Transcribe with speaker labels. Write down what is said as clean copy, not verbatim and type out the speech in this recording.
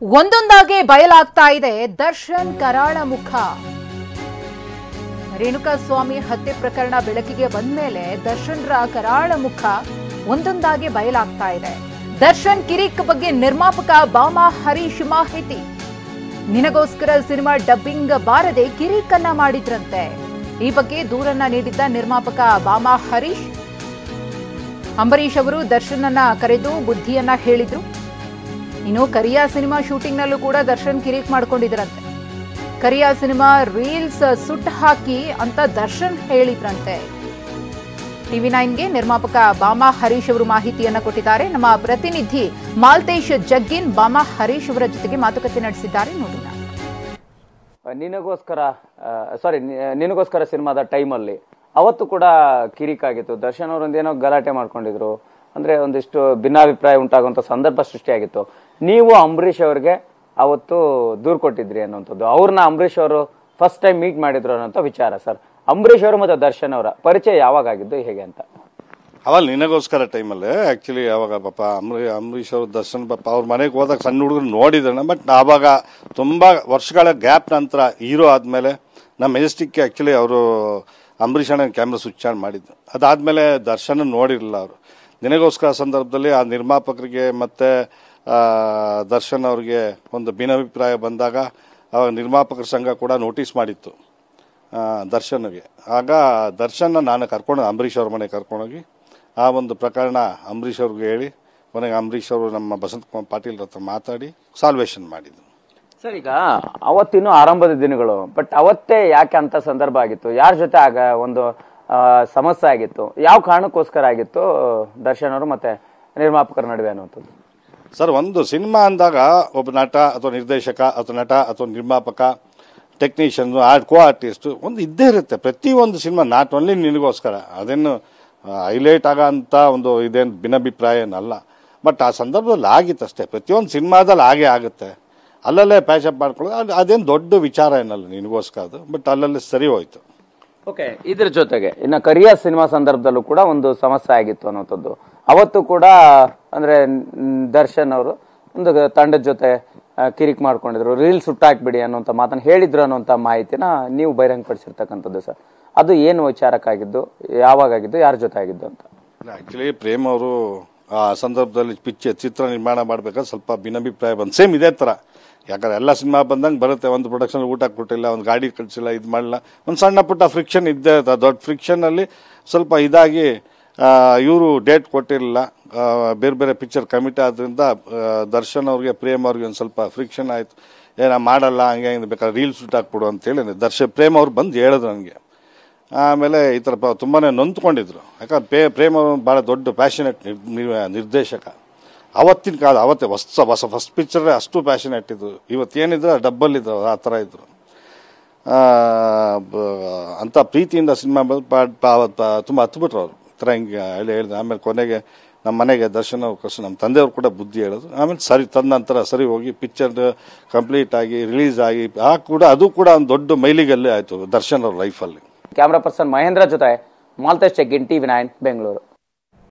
Speaker 1: ಒಂದೊಂದಾಗಿ ಬಯಲಾಗ್ತಾ ಇದೆ ದರ್ಶನ್ ಕರಾಳ ಮುಖ. ರೇಣುಕಾಸ್ವಾಮಿ ಹತ್ಯೆ ಪ್ರಕರಣ ಬೆಳಕಿಗೆ ಬಂದ ಮೇಲೆ ದರ್ಶನ್ರ ಕರಾಳ ಮುಖ ಒಂದೊಂದಾಗಿ ಬಯಲಾಗ್ತಾ ಇದೆ. ದರ್ಶನ್ ಕಿರಿಕ್ ಬಗ್ಗೆ ನಿರ್ಮಾಪಕ ಬಾಮಾ ಹರೀಶ್ ಮಾಹಿತಿ. ನಿನಗೋಸ್ಕರ ಸಿನಿಮಾ ಡಬ್ಬಿಂಗ್ ಬಾರದೆ ಕಿರಿಕ್ ಅನ್ನ ಮಾಡಿದ್ರಂತೆ. ಈ ಬಗ್ಗೆ ದೂರನ್ನ ನೀಡಿದ್ದ ನಿರ್ಮಾಪಕ ಬಾಮಾ ಹರೀಶ್, ಅಂಬರೀಶ್ ಅವರು ದರ್ಶನ್ ಅನ್ನ ಕರೆದು ಬುದ್ಧಿಯನ್ನ ಹೇಳಿದ್ರು. ಇನ್ನು ಕರಿಯಾ ಸಿನಿಮಾ ಶೂಟಿಂಗ್ ನಲ್ಲೂ ಕೂಡ ದರ್ಶನ್ ಕಿರಿಕ್ ಮಾಡ್ಕೊಂಡಿದ್ರಂತೆ. ಕರಿಯಾ ಸಿನಿಮಾ ರೀಲ್ಸ್ ಸುಟ್ಟು ಹಾಕಿ ಅಂತ ದರ್ಶನ್ ಹೇಳಿದ್ರಂತೆ. TV9ಗೆ ನಿರ್ಮಾಪಕ ಬಾಮಾ ಹರೀಶ್ ಅವರು ಮಾಹಿತಿಯನ್ನ ಕೊಟ್ಟಿದ್ದಾರೆ. ನಮ್ಮ ಪ್ರತಿನಿಧಿ ಮಾಲ್ತೇಶ್ ಜಗ್ಗಿನ್ ಬಾಮಾ ಹರೀಶ್ ಅವರ ಜೊತೆಗೆ ಮಾತುಕತೆ ನಡೆಸಿದ್ದಾರೆ. ನೋಡೋಣ.
Speaker 2: ನಿನಗೋಸ್ಕರ ಸಿನಿಮಾದ ಟೈಮಲ್ಲಿ ಅವತ್ತು ಕೂಡ ಕಿರಿಕ್ ಆಗಿತ್ತು. ದರ್ಶನ್ ಅವರೊಂದೇನೋ ಗಲಾಟೆ ಮಾಡ್ಕೊಂಡಿದ್ರು, ಅಂದ್ರೆ ಒಂದಿಷ್ಟು ಭಿನ್ನಾಭಿಪ್ರಾಯ ಉಂಟಾಗುವಂತ ಸಂದರ್ಭ ಸೃಷ್ಟಿಯಾಗಿತ್ತು. ನೀವು ಅಂಬರೀಶ್ ಅವರಿಗೆ ಅವತ್ತು ದೂರು ಕೊಟ್ಟಿದ್ರಿ ಅನ್ನುವಂಥದ್ದು. ಅವ್ರನ್ನ ಅಂಬರೀಶ್ ಅವರು ಫಸ್ಟ್ ಟೈಮ್ ಮೀಟ್ ಮಾಡಿದ್ರು ಅನ್ನೋಂಥ ವಿಚಾರ. ಸರ್, ಅಂಬರೀಶ್ ಅವರು ಮತ್ತೆ ದರ್ಶನ್ ಅವರ ಪರಿಚಯ ಯಾವಾಗ ಆಗಿದ್ದು, ಹೇಗೆ ಅಂತ?
Speaker 3: ಅವಾಗ ನಿನಗೋಸ್ಕರ ಟೈಮಲ್ಲಿ ಆಕ್ಚುಲಿ ಅವಾಗ ಪಾಪ ಅಂಬರೀಶ್ ಅವರು ದರ್ಶನ್ ಪಾಪ ಅವ್ರ ಮನೆಗೆ ಹೋದಾಗ ಸಣ್ಣ ಹುಡುಗರು ನೋಡಿದ್ರಣ. ಬಟ್ ಆವಾಗ ತುಂಬಾ ವರ್ಷಗಳ ಗ್ಯಾಪ್ ನಂತರ ಹೀರೋ ಆದ್ಮೇಲೆ ನಮ್ಮ ಮೆಜೆಸ್ಟಿಕ್ಗೆ ಆಕ್ಚುಲಿ ಅವರು ಅಂಬರೀಷ್ ಅಣ್ಣ ಕ್ಯಾಮ್ರಾ ಸ್ವಿಚ್ ಆನ್ ಮಾಡಿದ್ದು. ಅದಾದ್ಮೇಲೆ ದರ್ಶನ್ ನೋಡಿರಲಿಲ್ಲ ಅವರು. ನಿನಗೋಸ್ಕರ ಸಂದರ್ಭದಲ್ಲಿ ಆ ನಿರ್ಮಾಪಕರಿಗೆ ಮತ್ತೆ ದರ್ಶನ್ ಅವ್ರಿಗೆ ಒಂದು ಭಿನ್ನಾಭಿಪ್ರಾಯ ಬಂದಾಗ ಅವಾಗ ನಿರ್ಮಾಪಕರ ಸಂಘ ಕೂಡ ನೋಟಿಸ್ ಮಾಡಿತ್ತು ದರ್ಶನ್ಗೆ. ಆಗ ದರ್ಶನ್ ನಾನು ಕರ್ಕೊಂಡು ಅಂಬರೀಶ್ ಅವ್ರ ಮನೆಗೆ ಕರ್ಕೊಂಡೋಗಿ ಆ ಒಂದು ಪ್ರಕರಣ ಅಂಬರೀಶ್ ಅವ್ರಿಗೆ ಹೇಳಿ ಕೊನೆಗೆ ಅಂಬರೀಶ್ ಅವರು ನಮ್ಮ ಬಸಂತ್ ಕುಮಾರ್ ಪಾಟೀಲ್ ಹತ್ರ ಮಾತಾಡಿ ಸಾಲ್ವೇಷನ್ ಮಾಡಿದ್ರು.
Speaker 2: ಸರ್, ಈಗ ಅವತ್ತಿನ ಆರಂಭದ ದಿನಗಳು, ಬಟ್ ಅವತ್ತೇ ಯಾಕೆ ಅಂತ ಸಂದರ್ಭ ಆಗಿತ್ತು? ಯಾರ ಜೊತೆ ಆಗ ಒಂದು ಸಮಸ್ಯೆ ಆಗಿತ್ತು? ಯಾವ ಕಾರಣಕ್ಕೋಸ್ಕರ ಆಗಿತ್ತು ದರ್ಶನ್ ಅವರು ಮತ್ತೆ ನಿರ್ಮಾಪಕರ ನಡುವೆ ಅನ್ನುವಂಥದ್ದು?
Speaker 3: ಸರ್, ಒಂದು ಸಿನಿಮಾ ಅಂದಾಗ ಒಬ್ಬ ನಟ ಅಥವಾ ನಿರ್ದೇಶಕ ಅಥವಾ ನಟ ಅಥವಾ ನಿರ್ಮಾಪಕ, ಟೆಕ್ನಿಷಿಯನ್, ಕೋ ಆರ್ಟಿಸ್ಟ್ ಒಂದು ಇದ್ದೇ ಇರುತ್ತೆ ಪ್ರತಿ ಒಂದು ಸಿನಿಮಾ. ನಾಟ್ ಓನ್ಲಿ ನಿನಗೋಸ್ಕರ ಅದೇನು ಹೈಲೈಟ್ ಆಗೋ ಅಂತ ಒಂದು ಇದೇನು ಭಿನ್ನಾಭಿಪ್ರಾಯ ಏನಲ್ಲ. ಬಟ್ ಆ ಸಂದರ್ಭದಲ್ಲಿ ಆಗಿತ್ತು ಅಷ್ಟೇ. ಪ್ರತಿಯೊಂದು ಸಿನಿಮಾದಲ್ಲಿ ಹಾಗೆ ಆಗುತ್ತೆ. ಅಲ್ಲಲ್ಲೇ ಪ್ಯಾಚಪ್ ಮಾಡ್ಕೊಳ್ಳೋದು ಅದೇನು ದೊಡ್ಡ ವಿಚಾರ ಏನಲ್ಲ ನಿನಗೋಸ್ಕರ ಅದು. ಬಟ್ ಅಲ್ಲಲ್ಲೇ ಸರಿ ಹೋಯ್ತು.
Speaker 2: ಓಕೆ, ಇದ್ರ ಜೊತೆಗೆ ಇನ್ನು ಕರಿಯಾ ಸಿನಿಮಾ ಸಂದರ್ಭದಲ್ಲೂ ಕೂಡ ಒಂದು ಸಮಸ್ಯೆ ಆಗಿತ್ತು ಅನ್ನೋಂಥದ್ದು. ಅವತ್ತು ಕೂಡ ಅಂದ್ರೆ ದರ್ಶನ್ ಅವರು ಒಂದು ತಂಡದ ಜೊತೆ ಕಿರಿಕ್ ಮಾಡ್ಕೊಂಡಿದ್ರು, ರೀಲ್ಸ್ ಸುಟ್ಟಾಕ್ಬಿಡಿ ಅನ್ನುವಂಥ ಮಾತನ್ನು ಹೇಳಿದ್ರು ಅನ್ನುವಂಥ ಮಾಹಿತಿನ ನೀವು ಬಹಿರಂಗಪಡಿಸಿರ್ತಕ್ಕಂಥದ್ದು. ಸರ್, ಅದು ಏನು ವಿಚಾರಕ್ಕಾಗಿದ್ದು, ಯಾವಾಗಾಗಿದ್ದು, ಯಾರ ಜೊತೆ ಆಗಿದ್ದು ಅಂತ?
Speaker 3: ಆಕ್ಚುಲಿ ಪ್ರೇಮ್ ಅವರು ಆ ಸಂದರ್ಭದಲ್ಲಿ ಚಿತ್ರ ನಿರ್ಮಾಣ ಮಾಡ್ಬೇಕಾದ್ರೆ ಸ್ವಲ್ಪ ಭಿನ್ನಾಭಿಪ್ರಾಯ ಬಂದು ಸೇಮ್ ಇದೇ ತರ. ಯಾಕಂದ್ರೆ ಎಲ್ಲ ಸಿನಿಮಾ ಬಂದಂಗೆ ಬರುತ್ತೆ. ಒಂದು ಪ್ರೊಡಕ್ಷನ್ ಊಟ ಕೊಟ್ಟಿಲ್ಲ, ಒಂದು ಗಾಡಿ ಕಳಿಸಿಲ್ಲ, ಇದು ಮಾಡಲಿಲ್ಲ, ಒಂದು ಸಣ್ಣ ಪುಟ್ಟ ಫ್ರಿಕ್ಷನ್ ಇದ್ದೇ ಇರುತ್ತೆ. ದೊಡ್ಡ ಫ್ರಿಕ್ಷನ್ ಅಲ್ಲಿ ಸ್ವಲ್ಪ ಇದಾಗಿ ಇವರು ಡೇಟ್ ಕೊಟ್ಟಿರಲಿಲ್ಲ. ಬೇರೆ ಬೇರೆ ಪಿಕ್ಚರ್ ಕಮಿಟ್ ಆದ್ರಿಂದ ದರ್ಶನ್ ಅವ್ರಿಗೆ ಪ್ರೇಮ್ ಅವ್ರಿಗೆ ಒಂದು ಸ್ವಲ್ಪ ಫ್ರಿಕ್ಷನ್ ಆಯ್ತು. ಏನ ಮಾಡಲ್ಲ, ಹಂಗೆ ಬೇಕಾದ್ರೆ ರೀಲ್ಸ್ ಹಾಕ್ಬಿಡು ಅಂತೇಳಿ ಪ್ರೇಮ್ ಅವ್ರು ಬಂದು ಹೇಳಿದ್ರು ನನಗೆ. ಆಮೇಲೆ ಈ ಥರ ತುಂಬಾನೇ ನೊಂದ್ಕೊಂಡಿದ್ರು. ಯಾಕಂದ್ರೆ ಪ್ರೇಮ್ ಅವರು ಭಾಳ ದೊಡ್ಡ ಪ್ಯಾಷನೇಟ್ ನಿರ್ದೇಶಕ. ಅವತ್ತಿನ ಕಾಲ ಅವತ್ತೇ ಹೊಸ ಫಸ್ಟ್ ಪಿಕ್ಚರ್ ಅಷ್ಟು ಪ್ಯಾಷನೇಟ್ ಇದ್ರು. ಇವತ್ತೇನಿದ್ರು ಡಬ್ಬಲ್ ಇದ್ರು, ಆ ಥರ ಇದ್ರು. ಅಂತ ಪ್ರೀತಿಯಿಂದ ಸಿನಿಮಾ ತುಂಬ ಹತ್ಬಿಟ್ರು ಅವರು. ಈ ಥರ ಹಿಂಗೆ ಹೇಳಿದ್ರು. ಆಮೇಲೆ ಕೊನೆಗೆ ನಮ್ಮ ಮನೆಗೆ ದರ್ಶನ್ ಅವ್ರು ನಮ್ಮ ತಂದೆಯವರು ಕೂಡ ಬುದ್ಧಿ ಹೇಳಿದ್ರು. ಆಮೇಲೆ ಸರಿ ತಂದ ನಂತರ ಸರಿ ಹೋಗಿ ಪಿಕ್ಚರ್ ಕಂಪ್ಲೀಟ್ ಆಗಿ ರಿಲೀಸ್ ಆಗಿ ಅದು ಕೂಡ ಒಂದು ದೊಡ್ಡ ಮೈಲಿಗಲ್ಲೇ ಆಯಿತು ದರ್ಶನ್ ಅವ್ರ ಲೈಫಲ್ಲಿ.
Speaker 2: ಕ್ಯಾಮ್ರಾ ಪರ್ಸನ್ ಮಹೇಂದ್ರ ಜೊತೆ ಮಾಲ್ತೇಶ್ ಜಗ್ಗಿನ್, TV9 ಬೆಂಗಳೂರು.